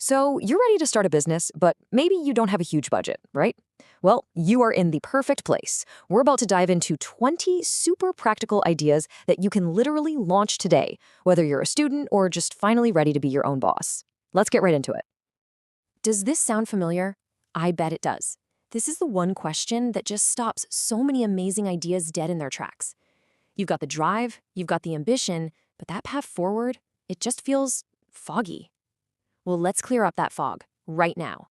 So, you're ready to start a business, but maybe you don't have a huge budget, right? Well, you are in the perfect place. We're about to dive into 20 super practical ideas that you can literally launch today, whether you're a student or just finally ready to be your own boss. Let's get right into it. Does this sound familiar? I bet it does. This is the one question that just stops so many amazing ideas dead in their tracks. You've got the drive, you've got the ambition, but that path forward, it just feels foggy. Well, let's clear up that fog right now.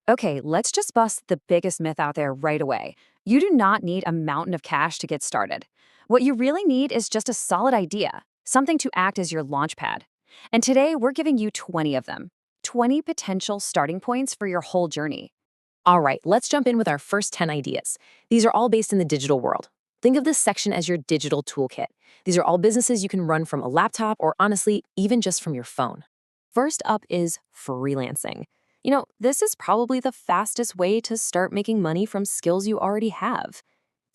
Okay, let's just bust the biggest myth out there right away. You do not need a mountain of cash to get started. What you really need is just a solid idea, something to act as your launch pad. And today, we're giving you 20 of them, 20 potential starting points for your whole journey. All right, let's jump in with our first 10 ideas. These are all based in the digital world. Think of this section as your digital toolkit. These are all businesses you can run from a laptop or honestly, even just from your phone. First up is freelancing. This is probably the fastest way to start making money from skills you already have.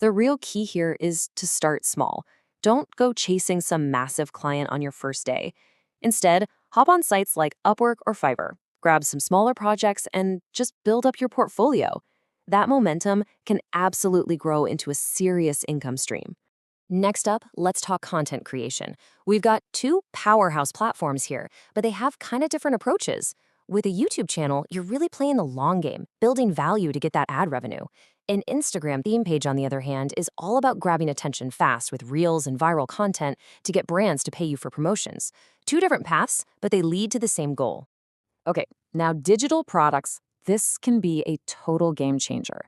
The real key here is to start small. Don't go chasing some massive client on your first day. Instead, hop on sites like Upwork or Fiverr, grab some smaller projects, and just build up your portfolio. That momentum can absolutely grow into a serious income stream. Next up, let's talk content creation. We've got two powerhouse platforms here, but they have kind of different approaches. With a YouTube channel, you're really playing the long game, building value to get that ad revenue. An Instagram theme page, on the other hand, is all about grabbing attention fast with reels and viral content to get brands to pay you for promotions. Two different paths, but they lead to the same goal. Okay, now digital products, this can be a total game changer.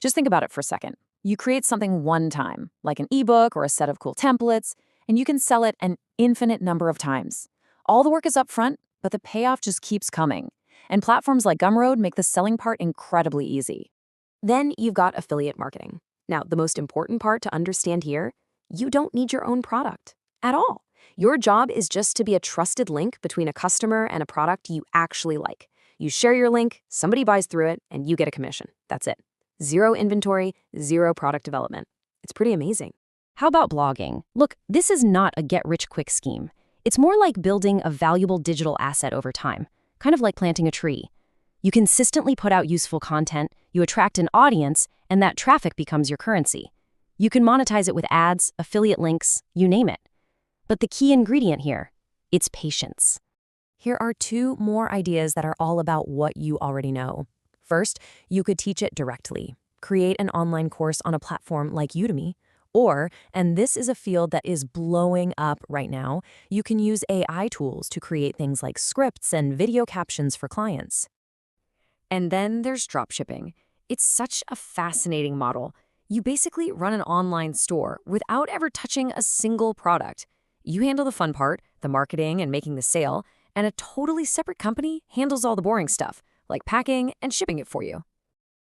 Just think about it for a second. You create something one time, like an ebook or a set of cool templates, and you can sell it an infinite number of times. All the work is upfront, but the payoff just keeps coming. And platforms like Gumroad make the selling part incredibly easy. Then you've got affiliate marketing. Now, the most important part to understand here, you don't need your own product at all. Your job is just to be a trusted link between a customer and a product you actually like. You share your link, somebody buys through it, and you get a commission. That's it. Zero inventory, zero product development. It's pretty amazing. How about blogging? Look, this is not a get-rich-quick scheme. It's more like building a valuable digital asset over time, kind of like planting a tree. You consistently put out useful content, you attract an audience, and that traffic becomes your currency. You can monetize it with ads, affiliate links, you name it. But the key ingredient here, it's patience. Here are two more ideas that are all about what you already know. First, you could teach it directly. Create an online course on a platform like Udemy. Or, and this is a field that is blowing up right now, you can use AI tools to create things like scripts and video captions for clients. And then there's dropshipping. It's such a fascinating model. You basically run an online store without ever touching a single product. You handle the fun part, the marketing and making the sale, and a totally separate company handles all the boring stuff, like packing and shipping it for you.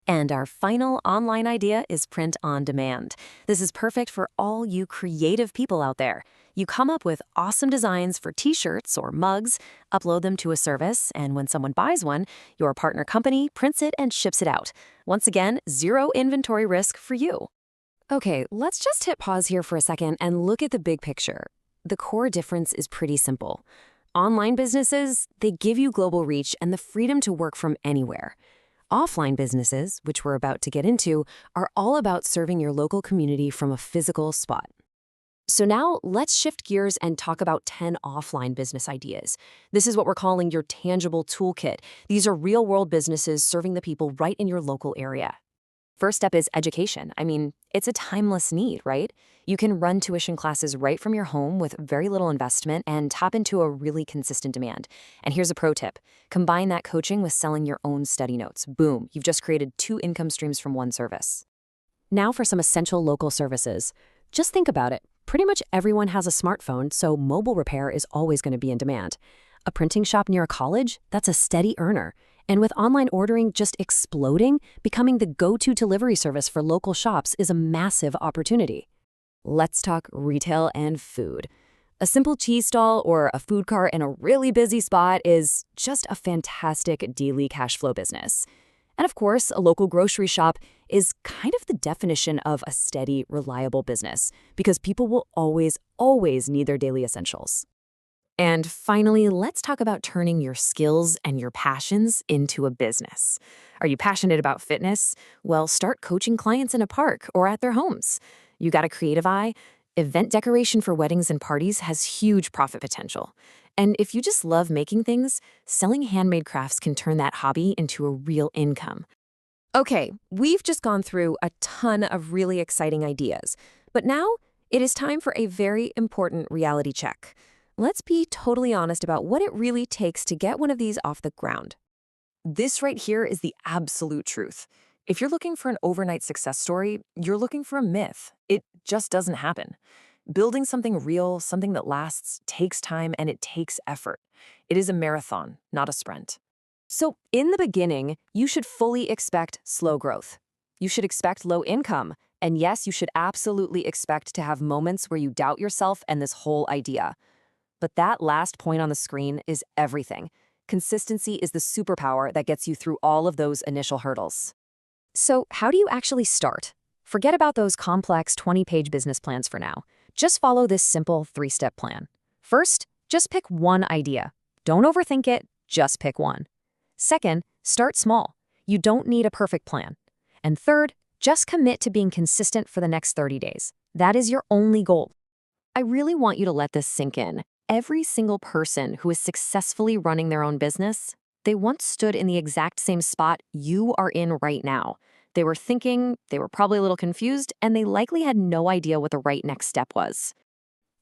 And our final online idea is print on demand. This is perfect for all you creative people out there. You come up with awesome designs for t-shirts or mugs, upload them to a service, and when someone buys one, your partner company prints it and ships it out. Once again, zero inventory risk for you. Okay, let's just hit pause here for a second and look at the big picture. The core difference is pretty simple. Online businesses, they give you global reach and the freedom to work from anywhere. Offline businesses, which we're about to get into, are all about serving your local community from a physical spot. So now let's shift gears and talk about 10 offline business ideas. This is what we're calling your tangible toolkit. These are real-world businesses serving the people right in your local area. First step is education. It's a timeless need, right? You can run tuition classes right from your home with very little investment and tap into a really consistent demand. And here's a pro tip. Combine that coaching with selling your own study notes. Boom, you've just created two income streams from one service. Now for some essential local services. Just think about it. Pretty much everyone has a smartphone, so mobile repair is always going to be in demand. A printing shop near a college? That's a steady earner. And with online ordering just exploding, becoming the go-to delivery service for local shops is a massive opportunity. Let's talk retail and food. A simple cheese stall or a food cart in a really busy spot is just a fantastic daily cash flow business. And of course, a local grocery shop is kind of the definition of a steady, reliable business because people will always need their daily essentials. And finally, let's talk about turning your skills and your passions into a business. Are you passionate about fitness? Well, start coaching clients in a park or at their homes. You got a creative eye? Event decoration for weddings and parties has huge profit potential. And if you just love making things, selling handmade crafts can turn that hobby into a real income. Okay, we've just gone through a ton of really exciting ideas, but now it is time for a very important reality check. Let's be totally honest about what it really takes to get one of these off the ground. This right here is the absolute truth. If you're looking for an overnight success story, you're looking for a myth. It just doesn't happen. Building something real, something that lasts, takes time and it takes effort. It is a marathon, not a sprint. So, in the beginning, you should fully expect slow growth. You should expect low income. And yes, you should absolutely expect to have moments where you doubt yourself and this whole idea. But that last point on the screen is everything. Consistency is the superpower that gets you through all of those initial hurdles. So, how do you actually start? Forget about those complex 20-page business plans for now. Just follow this simple 3-step plan. First, just pick one idea. Don't overthink it, just pick one. Second, start small. You don't need a perfect plan. And third, just commit to being consistent for the next 30 days. That is your only goal. I really want you to let this sink in. Every single person who is successfully running their own business, they once stood in the exact same spot you are in right now. They were thinking, they were probably a little confused, and they likely had no idea what the right next step was.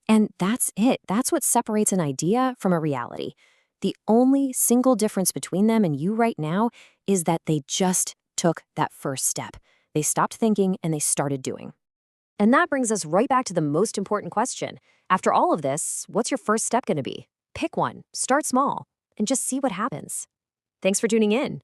And that's it. That's what separates an idea from a reality. The only single difference between them and you right now is that they just took that first step. They stopped thinking and they started doing. And that brings us right back to the most important question. After all of this, what's your first step going to be? Pick one, start small, and just see what happens. Thanks for tuning in.